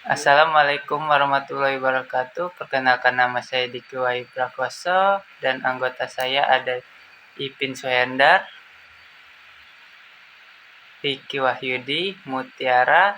Assalamualaikum warahmatullahi wabarakatuh. Perkenalkan, nama saya Diki Wahyu Prakoso dan anggota saya ada Ipin Suhendar, Riki Wahyudi, Mutiara,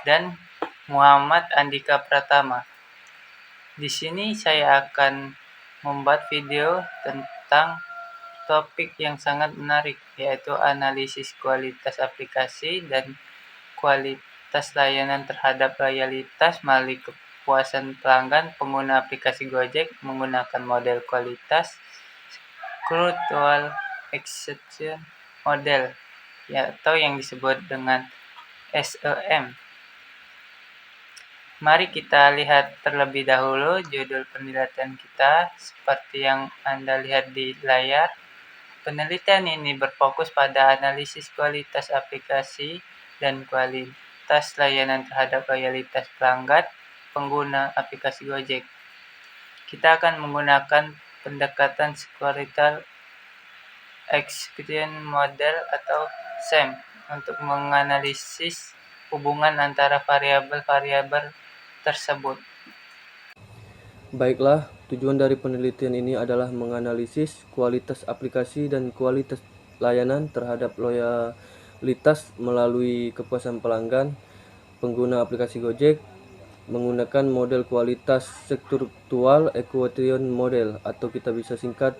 dan Muhammad Andika Pratama. Di sini saya akan membuat video tentang topik yang sangat menarik, yaitu analisis kualitas aplikasi dan kualitas layanan terhadap loyalitas melalui kepuasan pelanggan pengguna aplikasi Gojek menggunakan model kualitas Screwed-Wall Exception Model, atau yang disebut dengan SEM. Mari kita lihat terlebih dahulu judul penelitian kita seperti yang Anda lihat di layar. Penelitian ini berfokus pada analisis kualitas aplikasi dan kualitas layanan terhadap loyalitas pelanggan pengguna aplikasi Gojek. Kita akan menggunakan pendekatan Securital Execution Model atau SEM untuk menganalisis hubungan antara variabel-variabel tersebut. Baiklah, tujuan dari penelitian ini adalah menganalisis kualitas aplikasi dan kualitas layanan terhadap loyalitas melalui kepuasan pelanggan pengguna aplikasi Gojek menggunakan model kualitas struktural equation model, atau kita bisa singkat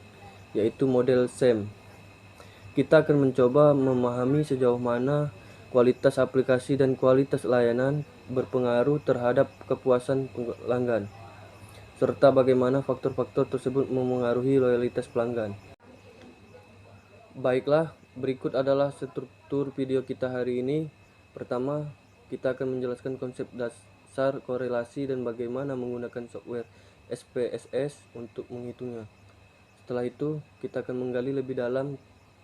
yaitu model SEM. Kita akan mencoba memahami sejauh mana kualitas aplikasi dan kualitas layanan berpengaruh terhadap kepuasan pelanggan, serta bagaimana faktor-faktor tersebut memengaruhi loyalitas pelanggan. Baiklah, berikut adalah struktur video kita hari ini. Pertama, kita akan menjelaskan konsep dasar korelasi dan bagaimana menggunakan software SPSS untuk menghitungnya. Setelah itu, kita akan menggali lebih dalam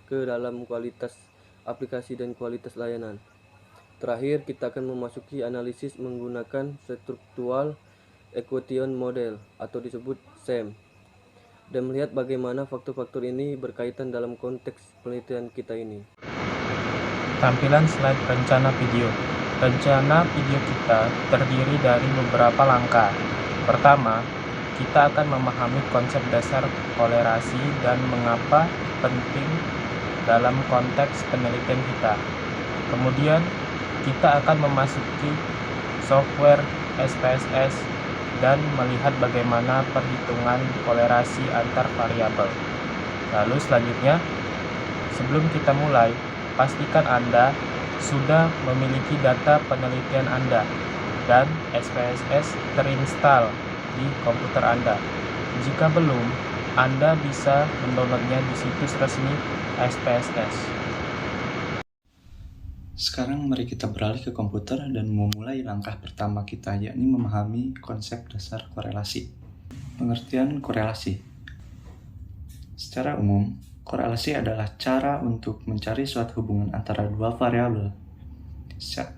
ke dalam kualitas aplikasi dan kualitas layanan. Terakhir, kita akan memasuki analisis menggunakan struktural equation model atau disebut SEM, dan melihat bagaimana faktor-faktor ini berkaitan dalam konteks penelitian kita ini. Tampilan slide rencana video. Rencana video kita terdiri dari beberapa langkah. Pertama, kita akan memahami konsep dasar korelasi dan mengapa penting dalam konteks penelitian kita. Kemudian, kita akan memasuki software SPSS dan melihat bagaimana perhitungan korelasi antar variabel. Lalu selanjutnya, sebelum kita mulai, pastikan Anda sudah memiliki data penelitian Anda dan SPSS terinstall di komputer Anda. Jika belum, Anda bisa mendownloadnya di situs resmi SPSS. Sekarang mari kita beralih ke komputer dan memulai langkah pertama kita, yakni memahami konsep dasar korelasi. Pengertian korelasi. Secara umum, korelasi adalah cara untuk mencari suatu hubungan antara dua variabel.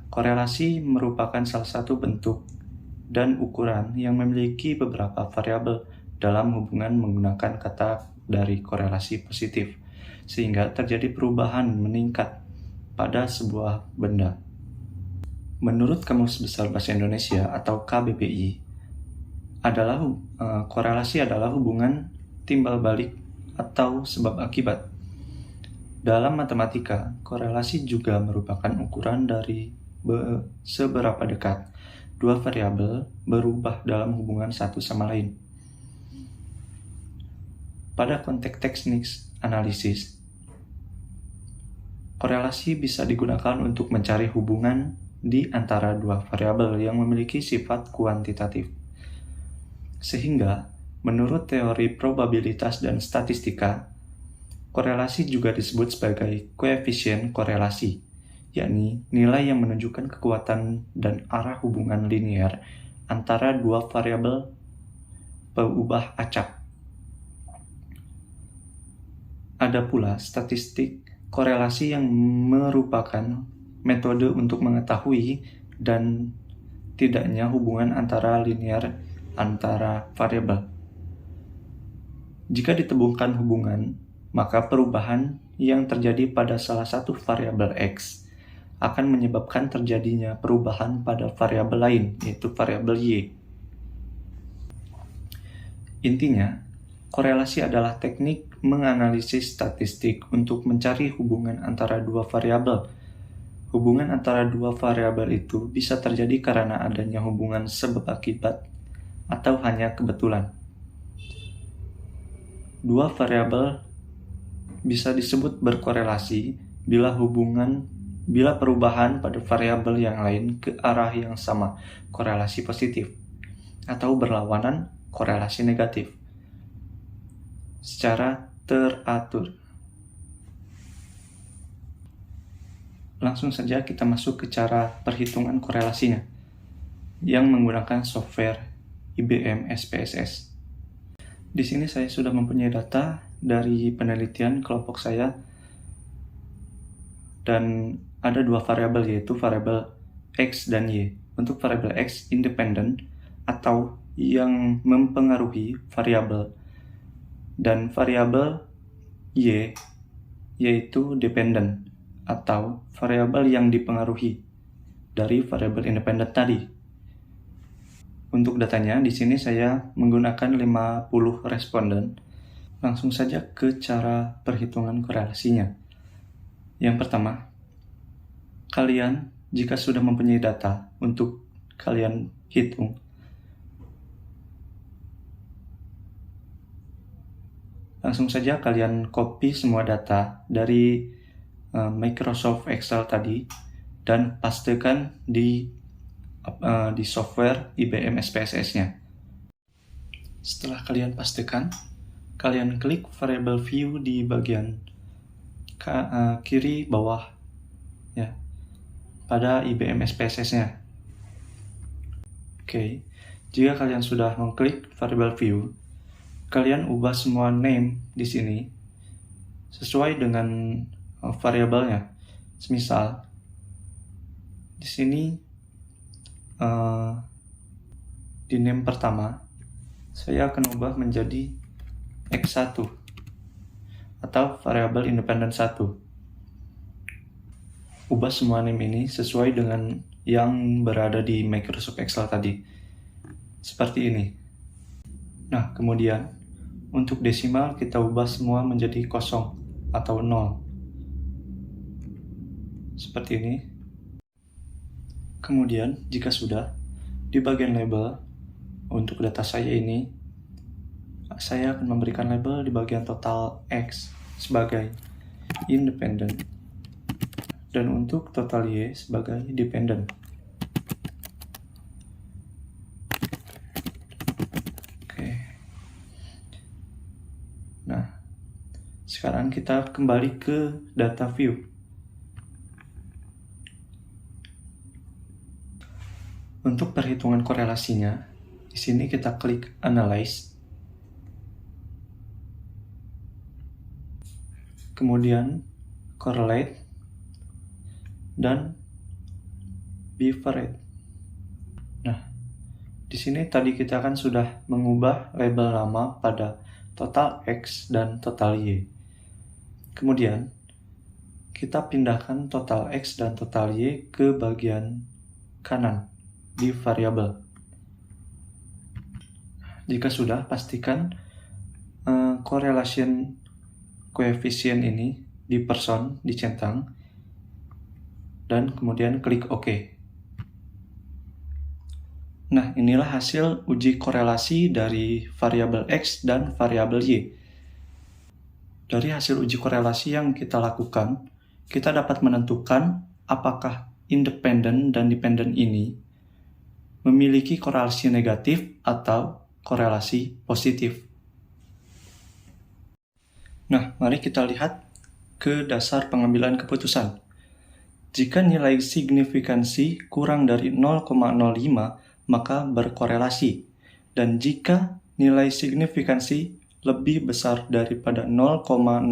Korelasi merupakan salah satu bentuk dan ukuran yang memiliki beberapa variabel dalam hubungan menggunakan kata dari korelasi positif, sehingga terjadi perubahan meningkat pada sebuah benda. Menurut Kamus Besar Bahasa Indonesia atau KBBI, korelasi adalah hubungan timbal balik atau sebab akibat. Dalam matematika, korelasi juga merupakan ukuran dari seberapa dekat dua variabel berubah dalam hubungan satu sama lain. Pada konteks teknik analisis, korelasi bisa digunakan untuk mencari hubungan di antara dua variabel yang memiliki sifat kuantitatif. Sehingga, menurut teori probabilitas dan statistika, korelasi juga disebut sebagai koefisien korelasi, yakni nilai yang menunjukkan kekuatan dan arah hubungan linear antara dua variabel peubah acak. Ada pula statistik korelasi yang merupakan metode untuk mengetahui dan tidaknya hubungan antara linear antara variabel. Jika ditemukan hubungan, maka perubahan yang terjadi pada salah satu variabel X akan menyebabkan terjadinya perubahan pada variabel lain, yaitu variabel Y. Intinya, korelasi adalah teknik menganalisis statistik untuk mencari hubungan antara dua variabel. Hubungan antara dua variabel itu bisa terjadi karena adanya hubungan sebab akibat atau hanya kebetulan. Dua variabel bisa disebut berkorelasi bila perubahan pada variabel yang lain ke arah yang sama, korelasi positif, atau berlawanan, korelasi negatif, secara teratur. Langsung saja kita masuk ke cara perhitungan korelasinya, yang menggunakan software IBM SPSS. Di sini saya sudah mempunyai data dari penelitian kelompok saya, dan ada dua variabel, yaitu variabel X dan Y. Untuk variabel X independen atau yang mempengaruhi variabel, dan variabel Y yaitu dependen atau variabel yang dipengaruhi dari variabel independen tadi. Untuk datanya, di sini saya menggunakan 50 responden. Langsung saja ke cara perhitungan korelasinya. Yang pertama, kalian jika sudah mempunyai data untuk kalian hitung, langsung saja kalian copy semua data dari Microsoft Excel tadi dan pastekan di software IBM SPSS-nya. Setelah kalian pastikan, kalian klik variable view di bagian kiri bawah ya, pada IBM SPSS-nya. Oke, jika kalian sudah mengklik variable view, kalian ubah semua name di sini sesuai dengan variabelnya. Misal di sini di name pertama saya akan ubah menjadi X1 atau variabel independen 1. Ubah semua name ini sesuai dengan yang berada di Microsoft Excel tadi. Seperti ini. Nah, kemudian untuk desimal kita ubah semua menjadi 0 atau 0. Seperti ini. Kemudian, jika sudah, di bagian label, untuk data saya ini, saya akan memberikan label di bagian total X sebagai independent, dan untuk total Y sebagai dependent. Oke. Nah, sekarang kita kembali ke data view. Untuk perhitungan korelasinya, di sini kita klik Analyze. Kemudian Correlate dan Bifurcate. Nah, di sini tadi kita kan sudah mengubah label nama pada total X dan total Y. Kemudian kita pindahkan total X dan total Y ke bagian kanan di variabel. Jika sudah, pastikan correlation coefficient ini di person dicentang dan kemudian klik OK. Nah, inilah hasil uji korelasi dari variabel X dan variabel Y. Dari hasil uji korelasi yang kita lakukan, kita dapat menentukan apakah independen dan dependen ini memiliki korelasi negatif atau korelasi positif. Nah, mari kita lihat ke dasar pengambilan keputusan. Jika nilai signifikansi kurang dari 0,05, maka berkorelasi. Dan jika nilai signifikansi lebih besar daripada 0,05,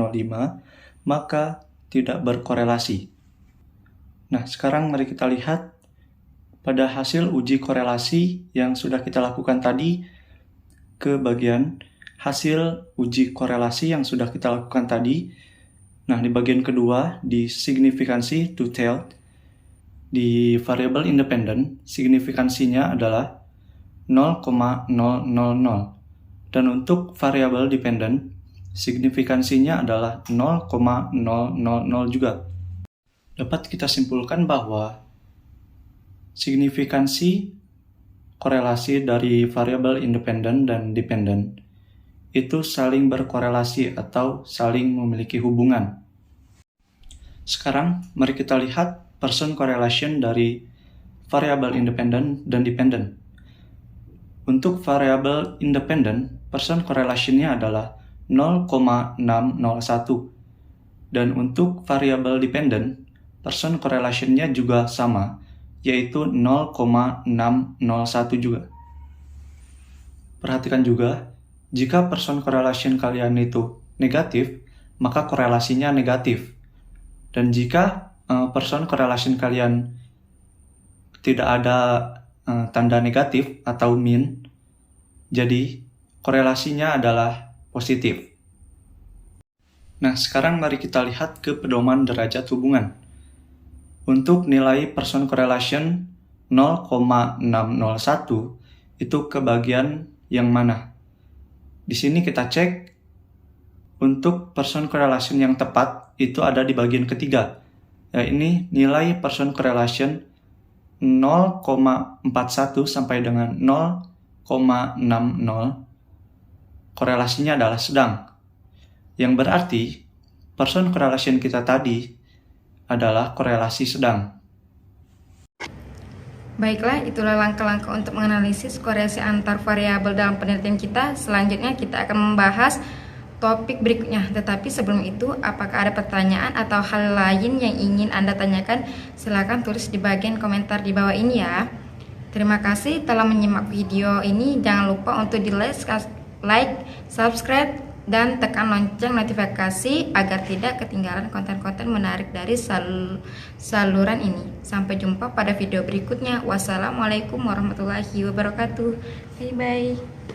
maka tidak berkorelasi. Nah, sekarang mari kita lihat pada hasil uji korelasi yang sudah kita lakukan tadi ke bagian hasil uji korelasi yang sudah kita lakukan tadi. Nah, di bagian kedua, di signifikansi to tell, Di variabel independen, signifikansinya adalah 0,000. Dan untuk variabel dependen, signifikansinya adalah 0,000 juga. Dapat kita simpulkan bahwa signifikansi korelasi dari variabel independen dan dependen itu saling berkorelasi atau saling memiliki hubungan. Sekarang, mari kita lihat person correlation dari variabel independen dan dependen. Untuk variabel independen, person correlation-nya adalah 0,601. Dan untuk variabel dependen, person correlation-nya juga sama, yaitu 0,601 juga. Perhatikan juga, jika person correlation kalian itu negatif, maka korelasinya negatif. Dan jika person correlation kalian tidak ada tanda negatif atau min, jadi korelasinya adalah positif. Nah, sekarang mari kita lihat ke pedoman derajat hubungan. Untuk nilai person correlation 0,601 itu ke bagian yang mana? Di sini kita cek untuk person correlation yang tepat itu ada di bagian ketiga. Ini nilai person correlation 0,41 sampai dengan 0,60. Korelasinya adalah sedang. Yang berarti person correlation kita tadi adalah korelasi sedang. Baiklah, itulah langkah-langkah untuk menganalisis korelasi antar variabel dalam penelitian kita. Selanjutnya kita akan membahas topik berikutnya. Tetapi sebelum itu, apakah ada pertanyaan atau hal lain yang ingin Anda tanyakan? Silakan tulis di bagian komentar di bawah ini ya. Terima kasih telah menyimak video ini. Jangan lupa untuk di like, subscribe, dan tekan lonceng notifikasi agar tidak ketinggalan konten-konten menarik dari saluran ini. Sampai jumpa pada video berikutnya. Wassalamualaikum warahmatullahi wabarakatuh. Bye bye.